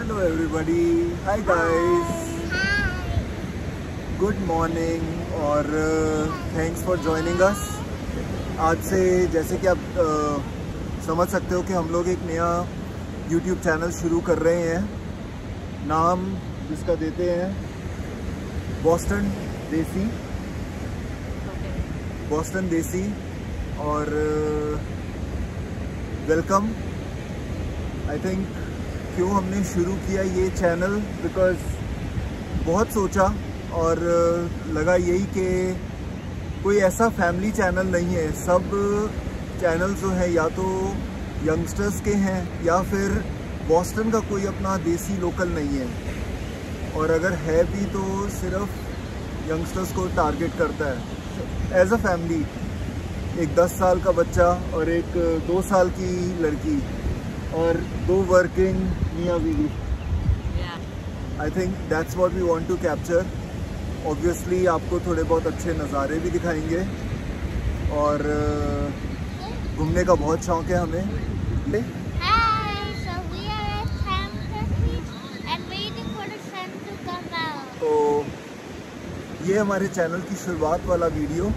Hello everybody, hi guys, good morning और thanks for joining us। आज से जैसे कि आप समझ सकते हो कि हम लोग एक नया YouTube चैनल शुरू कर रहे हैं। नाम जिसका देते हैं बॉस्टन देसी और वेलकम। आई थिंक क्यों हमने शुरू किया ये चैनल, बिकॉज़ बहुत सोचा और लगा यही कि कोई ऐसा फैमिली चैनल नहीं है। सब चैनल जो है या तो यंगस्टर्स के हैं या फिर बॉस्टन का कोई अपना देसी लोकल नहीं है, और अगर है भी तो सिर्फ यंगस्टर्स को टारगेट करता है। एज अ फैमिली, एक 10 साल का बच्चा और एक 2 साल की लड़की और 2 वर्किंग मियाँ बीवी। I think that's what we want to capture. Obviously आपको थोड़े बहुत अच्छे नज़ारे भी दिखाएंगे और घूमने का बहुत शौक है हमें। तो ये हमारे चैनल की शुरुआत वाला वीडियो,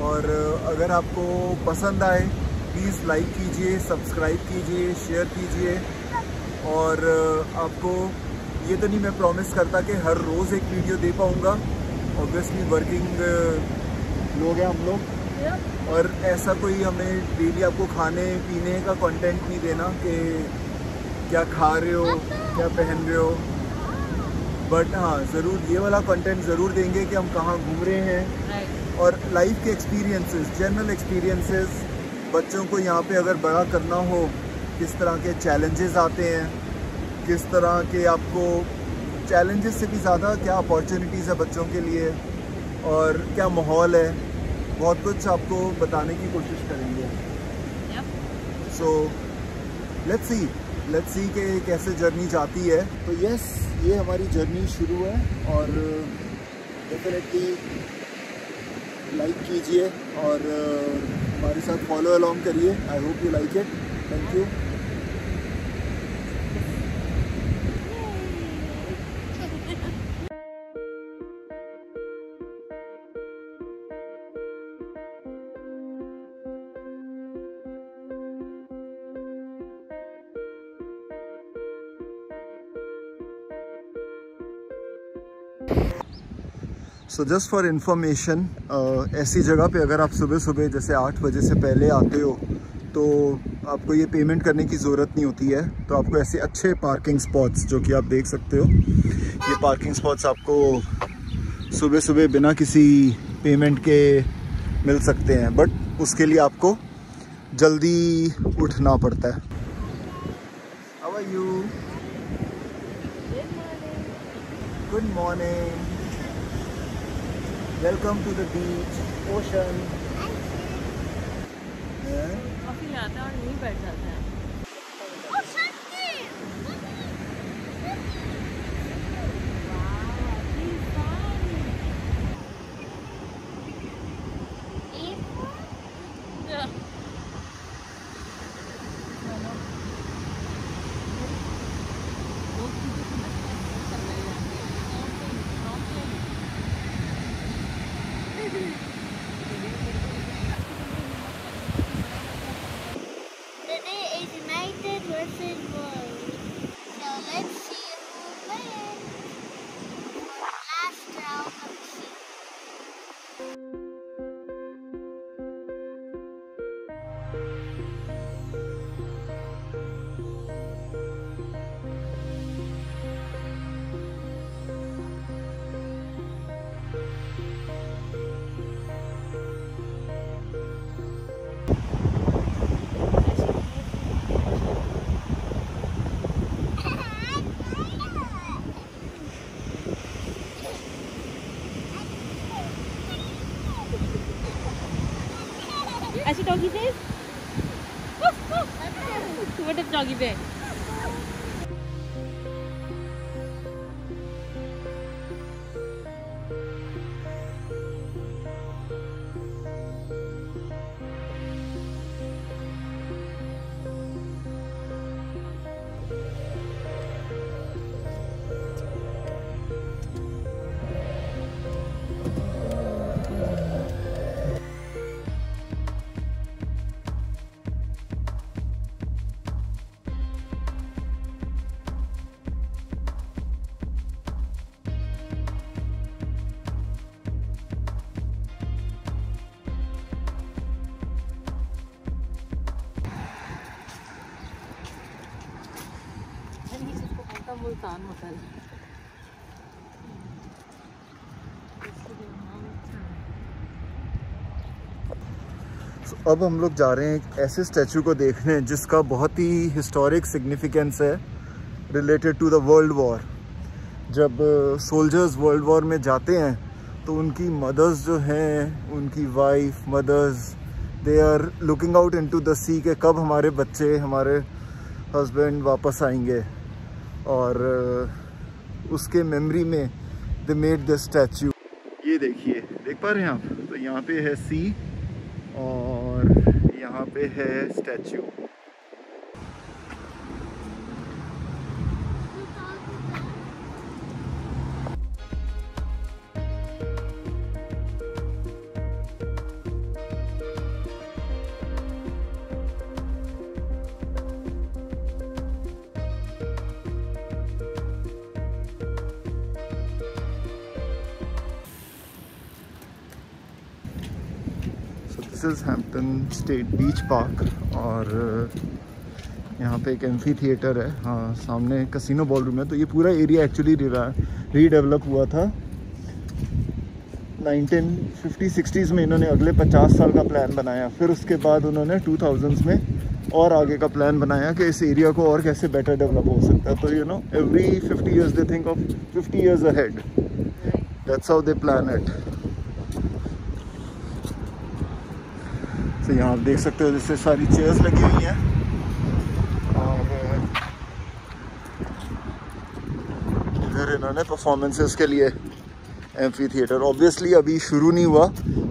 और अगर आपको पसंद आए प्लीज़ लाइक कीजिए, सब्सक्राइब कीजिए, शेयर कीजिए। और आपको ये तो नहीं मैं प्रॉमिस करता कि हर रोज़ एक वीडियो दे पाऊँगा। ऑब्वियसली वर्किंग लोग हैं हम लोग, और ऐसा कोई हमें डेली आपको खाने पीने का कंटेंट नहीं देना कि क्या खा रहे हो, क्या पहन रहे हो। बट हाँ, ज़रूर ये वाला कंटेंट ज़रूर देंगे कि हम कहाँ घूम रहे हैं और लाइफ के एक्सपीरियंसेस, जनरल एक्सपीरियंसेस। बच्चों को यहाँ पे अगर बड़ा करना हो, किस तरह के चैलेंजेस आते हैं, किस तरह के आपको चैलेंजेस से भी ज़्यादा क्या अपॉर्चुनिटीज़ है बच्चों के लिए और क्या माहौल है, बहुत कुछ आपको बताने की कोशिश करेंगे। सो लेट्स सी कि कैसे जर्नी जाती है। तो यस, ये हमारी जर्नी शुरू है और डेफिनेटली लाइक कीजिए और हमारे साथ फॉलो अलोंग करिए। I hope you like it. Thank you. So just for information, ऐसी जगह पे अगर आप सुबह सुबह जैसे 8 बजे से पहले आते हो तो आपको ये पेमेंट करने की ज़रूरत नहीं होती है। तो आपको ऐसे अच्छे पार्किंग स्पॉट्स, जो कि आप देख सकते हो, ये पार्किंग स्पॉट्स आपको सुबह सुबह बिना किसी पेमेंट के मिल सकते हैं। बट उसके लिए आपको जल्दी उठना पड़ता है। How are you? Good morning. Welcome to the beach, ocean. Coffee लाता है और नहीं बैठ जाता है। As your doggy says, woof, woof. What does doggy say? का मुल्तान होटल। अब हम लोग जा रहे हैं एक ऐसे स्टैचू को देखने जिसका बहुत ही हिस्टोरिक सिग्निफिकेंस है related to the world war. जब सोल्जर्स वर्ल्ड वॉर में जाते हैं तो उनकी मदर्स जो हैं, उनकी wife mothers, they are looking out into the sea के कब हमारे बच्चे, हमारे हस्बैंड वापस आएंगे। और उसके मेमोरी में दे मेड द स्टैचू। ये देखिए, देख पा रहे हैं आप? तो यहाँ पे है सी और यहाँ पे है statue. This is Hampton state beach park और यहाँ पे एक एम्फी थिएटर है। हाँ, सामने कैसीनो बॉलरूम है। तो ये पूरा एरिया एक्चुअली रीडेवलप हुआ था 1950-60s में। इन्होंने अगले 50 साल का प्लान बनाया। फिर उसके बाद उन्होंने 2000s में और आगे का प्लान बनाया कि इस एरिया को और कैसे बेटर डेवलप हो सकता है। तो you know, every 50 years they think of 50 years ahead. That's how they plan it. तो यहाँ आप देख सकते हो जैसे सारी चेयर्स लगी हुई हैं और इधर इन्होंने परफॉर्मेंसेस के लिए एम्फी थिएटर। ऑब्वियसली अभी शुरू नहीं हुआ,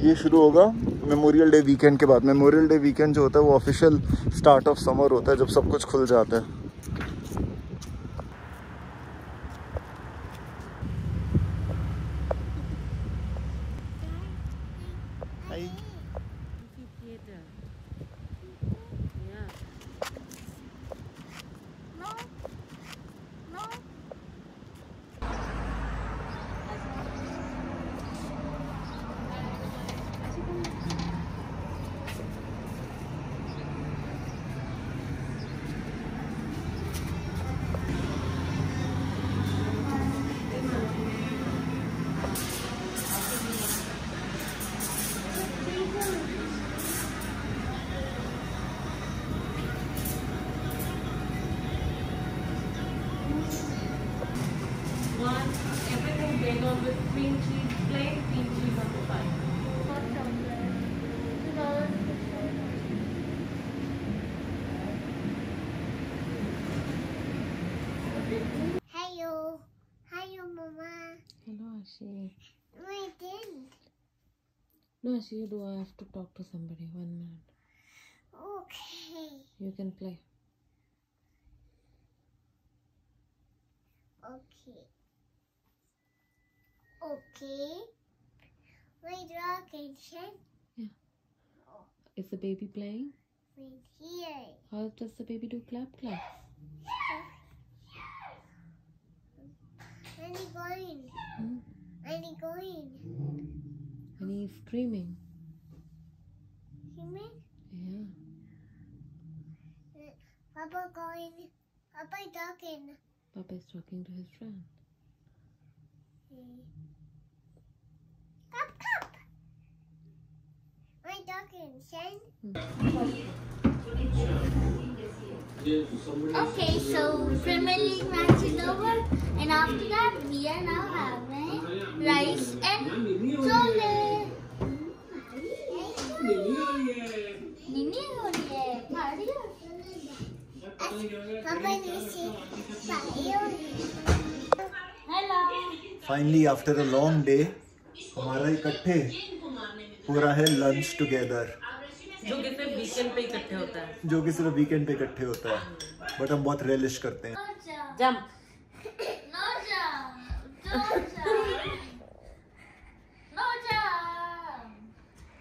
ये शुरू होगा मेमोरियल डे वीकेंड के बाद। मेमोरियल डे वीकेंड जो होता है वो ऑफिशियल स्टार्ट ऑफ समर होता है, जब सब कुछ खुल जाता है। With cream cheese, plain cream cheese on the side. Hello. Hello, Mama. Hello, Ashi. No, I didn't. No, Ashi, you do. I have to talk to somebody. 1 minute. Okay. You can play. Okay. Okay. Wait, rocket shed. Yeah. Is the baby playing? Wait here. How does the baby do clap clap? And he going. Hmm? And he going. And he's screaming. You mean? Yeah. Papa going. Papa talking. Papa is talking to his friend. Cup, cup. My talking, Shen. Okay, so Premier League match is over, and after that we are now having rice and chole. Nini ho rahi hai, party ho rahi hai. Papa ne se party ho rahi hai. Hello. Finally after a long day हमारा इकट्ठे हो रहा है lunch together, जो कि सिर्फ weekend पे इकट्ठे होता है। जो कि सिर्फ वीकेंड पे इकट्ठे होता है, बट हम बहुत रेलिश करते हैं। Jump. No jump. No jump. No jump.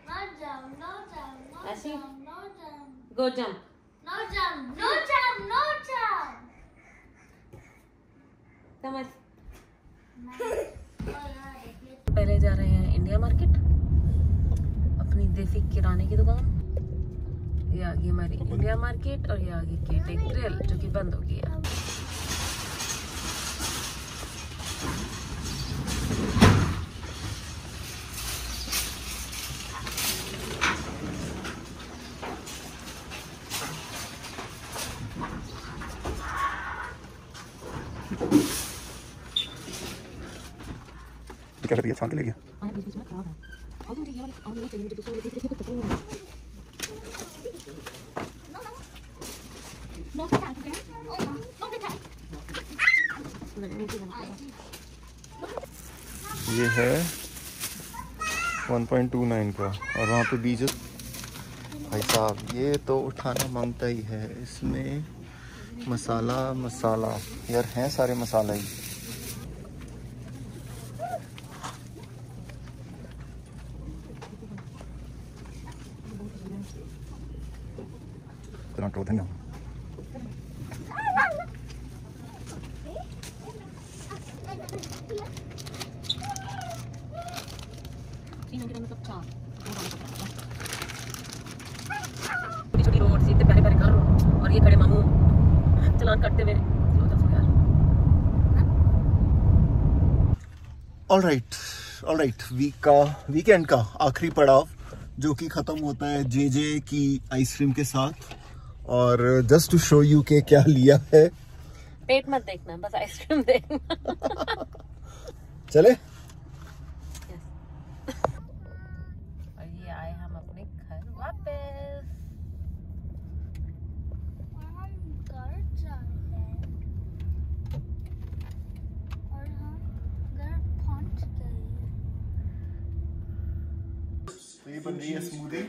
No jump. No jump. No Ashi? jump. No jump. Go jump. No jump. No jump. No jump. समझ। पहले जा रहे हैं इंडिया मार्केट, अपनी देसी किराने की दुकान। ये आ गई हमारी इंडिया मार्केट और ये आ गई केटेक ग्रिल, जो कि बंद हो गई है। क्या कर रही है? छान के ले गया। ये है 1.29 का और वहाँ पे बीज। भाई साहब ये तो उठाना मांगता ही है। इसमें मसाला यार हैं सारे मसाला ही। धन्यवाद। छोटी रोड से इतने प्यारे घर और ये खड़े मामू चलान करते हुए। ऑलराइट वीकेंड का आखिरी पड़ाव जो कि खत्म होता है जे की आइसक्रीम के साथ। और जस्ट टू शो यू के क्या लिया है। पेट मत देखना, बस आइसक्रीम देखना। चले। और ये आए हम अपने घर वापस। और हम घर पहुंच गए। तो ये बन रही है स्मूदी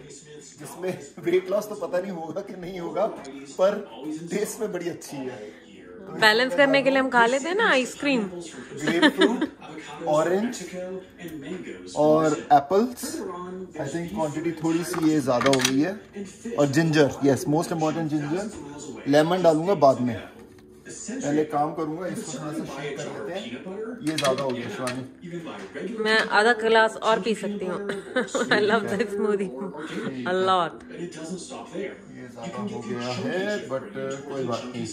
जिसमें वेट लॉस तो पता नहीं होगा कि नहीं होगा, पर टेस्ट में बड़ी अच्छी है। बैलेंस करने के लिए हम खा लेते हैं ना आइसक्रीम। ग्रेपफ्रूट, ऑरेंज और एप्पल्स। आई थिंक क्वांटिटी थोड़ी सी ये ज़्यादा हो गई है। और ginger, yes most important ginger. Lemon डालूंगा बाद में, पहले काम करूंगा। इसको थोड़ा सा शेक कर लेते हैं। ये ज़्यादा हो गया शिवानी। मैं आधा गिलास और पी सकती हूँ। I love this smoothie a lot. ये ज़्यादा हो गया है बट कोई बात नहीं।